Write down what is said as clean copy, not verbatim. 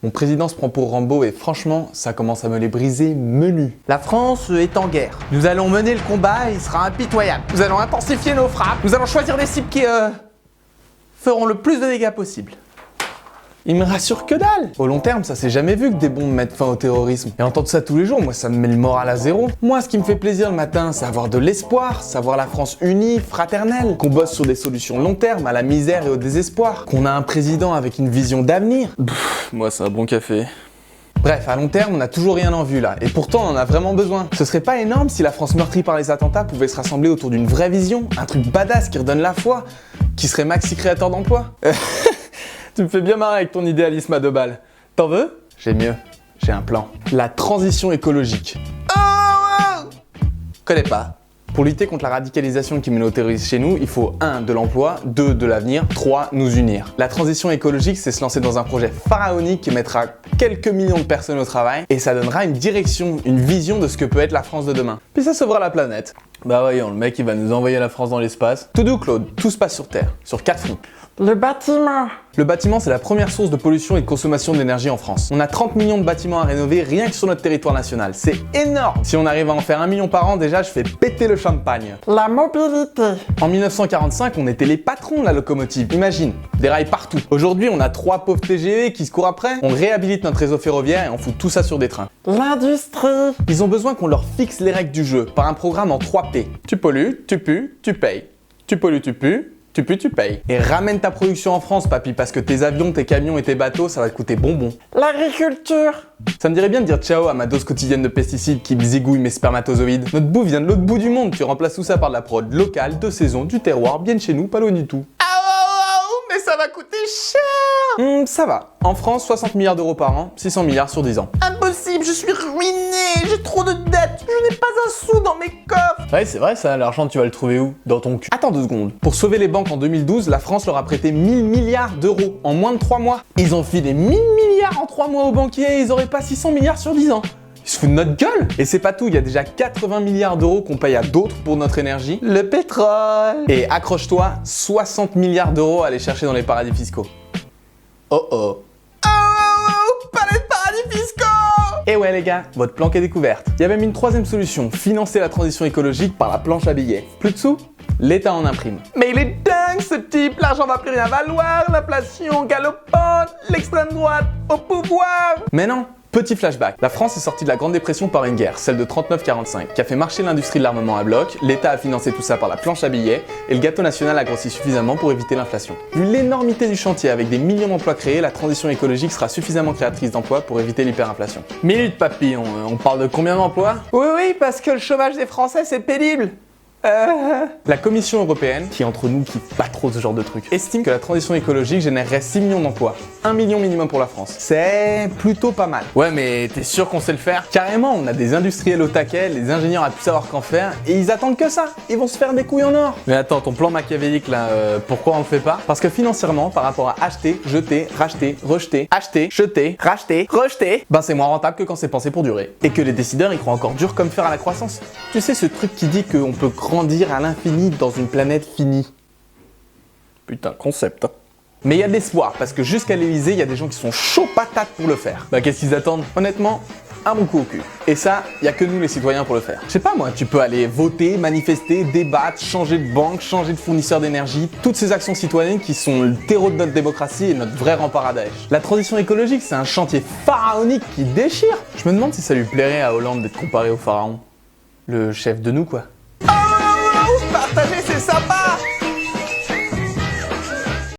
Mon président se prend pour Rambo et franchement, ça commence à me les briser menu. La France est en guerre. Nous allons mener le combat et il sera impitoyable. Nous allons intensifier nos frappes. Nous allons choisir des cibles qui feront le plus de dégâts possible. Il me rassure que dalle. Au long terme, ça s'est jamais vu que des bombes mettent fin au terrorisme. Et entendre ça tous les jours, moi ça me met le moral à zéro. Moi, ce qui me fait plaisir le matin, c'est avoir de l'espoir, savoir la France unie, fraternelle, qu'on bosse sur des solutions long terme à la misère et au désespoir, qu'on a un président avec une vision d'avenir. Moi, c'est un bon café. Bref, à long terme, on n'a toujours rien en vue là, et pourtant on en a vraiment besoin. Ce serait pas énorme si la France meurtrie par les attentats pouvait se rassembler autour d'une vraie vision, un truc badass qui redonne la foi, qui serait maxi créateur d'emplois. Tu me fais bien marrer avec ton idéalisme à 2 balles. T'en veux? J'ai mieux, j'ai un plan. La transition écologique. Connais pas. Pour lutter contre la radicalisation qui communautarise chez nous, il faut 1. De l'emploi, 2. De l'avenir, 3. Nous unir. La transition écologique, c'est se lancer dans un projet pharaonique qui mettra quelques millions de personnes au travail et ça donnera une direction, une vision de ce que peut être la France de demain. Puis ça sauvera la planète. Bah voyons, le mec il va nous envoyer la France dans l'espace. Tout doux Claude, tout se passe sur Terre, sur 4 fronts. Le bâtiment. Le bâtiment, c'est la première source de pollution et de consommation d'énergie en France. On a 30 millions de bâtiments à rénover rien que sur notre territoire national. C'est énorme! Si on arrive à en faire 1 million par an, déjà, je fais péter le champagne. La mobilité. En 1945, on était les patrons de la locomotive. Imagine, des rails partout. Aujourd'hui, on a 3 pauvres TGV qui se courent après. On réhabilite notre réseau ferroviaire et on fout tout ça sur des trains. L'industrie. Ils ont besoin qu'on leur fixe les règles du jeu par un programme en 3 P. Tu pollues, tu pues, tu payes. Tu pollues, tu pues. Tu pues, tu payes. Et ramène ta production en France, papy, parce que tes avions, tes camions et tes bateaux, ça va te coûter bonbon. L'agriculture. Ça me dirait bien de dire ciao à ma dose quotidienne de pesticides qui me zigouille mes spermatozoïdes. Notre bouffe vient de l'autre bout du monde, tu remplaces tout ça par de la prod locale, de saison, du terroir, bien de chez nous, pas loin du tout. Mais ça va coûter cher. Ça va. En France, 60 milliards d'euros par an, 600 milliards sur 10 ans. Impossible, je suis ruiné. J'ai trop de dettes. Je n'ai pas un sou dans mes coffres. Ouais, c'est vrai ça, l'argent tu vas le trouver où? Dans ton cul. Attends 2 secondes. Pour sauver les banques en 2012, la France leur a prêté 1000 milliards d'euros en moins de 3 mois. Ils ont filé 1000 milliards en 3 mois aux banquiers et ils auraient pas 600 milliards sur 10 ans. Ils se foutent de notre gueule! Et c'est pas tout, il y a déjà 80 milliards d'euros qu'on paye à d'autres pour notre énergie. Le pétrole. Et accroche-toi, 60 milliards d'euros à aller chercher dans les paradis fiscaux. Oh oh! Palais de paradis fiscaux. Et ouais les gars, votre planque est découverte. Il y a même une 3e solution, financer la transition écologique par la planche à billets. Plus de sous? L'État en imprime. Mais il est dingue ce type, l'argent va plus rien valoir, l'inflation galopante, l'extrême droite au pouvoir. Mais non! Petit flashback, la France est sortie de la Grande Dépression par une guerre, celle de 39-45, qui a fait marcher l'industrie de l'armement à bloc, l'État a financé tout ça par la planche à billets, et le gâteau national a grossi suffisamment pour éviter l'inflation. Vu l'énormité du chantier avec des millions d'emplois créés, la transition écologique sera suffisamment créatrice d'emplois pour éviter l'hyperinflation. Minute papy, on parle de combien d'emplois? Oui, parce que le chômage des Français c'est pénible. La Commission européenne, qui entre nous kiffe pas trop ce genre de truc, estime que la transition écologique générerait 6 millions d'emplois. 1 million minimum pour la France. C'est plutôt pas mal. Ouais, mais t'es sûr qu'on sait le faire? Carrément, on a des industriels au taquet, les ingénieurs à plus savoir qu'en faire, et ils attendent que ça. Ils vont se faire des couilles en or. Mais attends, ton plan machiavélique là, pourquoi on le fait pas? Parce que financièrement, par rapport à acheter, jeter, racheter, rejeter, acheter, jeter, racheter, rejeter, ben c'est moins rentable que quand c'est pensé pour durer. Et que les décideurs y croient encore dur comme fer à la croissance. Tu sais ce truc qui dit qu'on peut grandir à l'infini dans une planète finie. Putain, concept, hein. Mais il y a de l'espoir, parce que jusqu'à l'Elysée, il y a des gens qui sont chauds patates pour le faire. Bah qu'est-ce qu'ils attendent? Honnêtement, un bon coup au cul. Et ça, il y a que nous les citoyens pour le faire. Je sais pas moi, tu peux aller voter, manifester, débattre, changer de banque, changer de fournisseur d'énergie, toutes ces actions citoyennes qui sont le terreau de notre démocratie et notre vrai rempart à Daesh. La transition écologique, c'est un chantier pharaonique qui déchire. Je me demande si ça lui plairait à Hollande d'être comparé au pharaon. Le chef de nous quoi. Partagez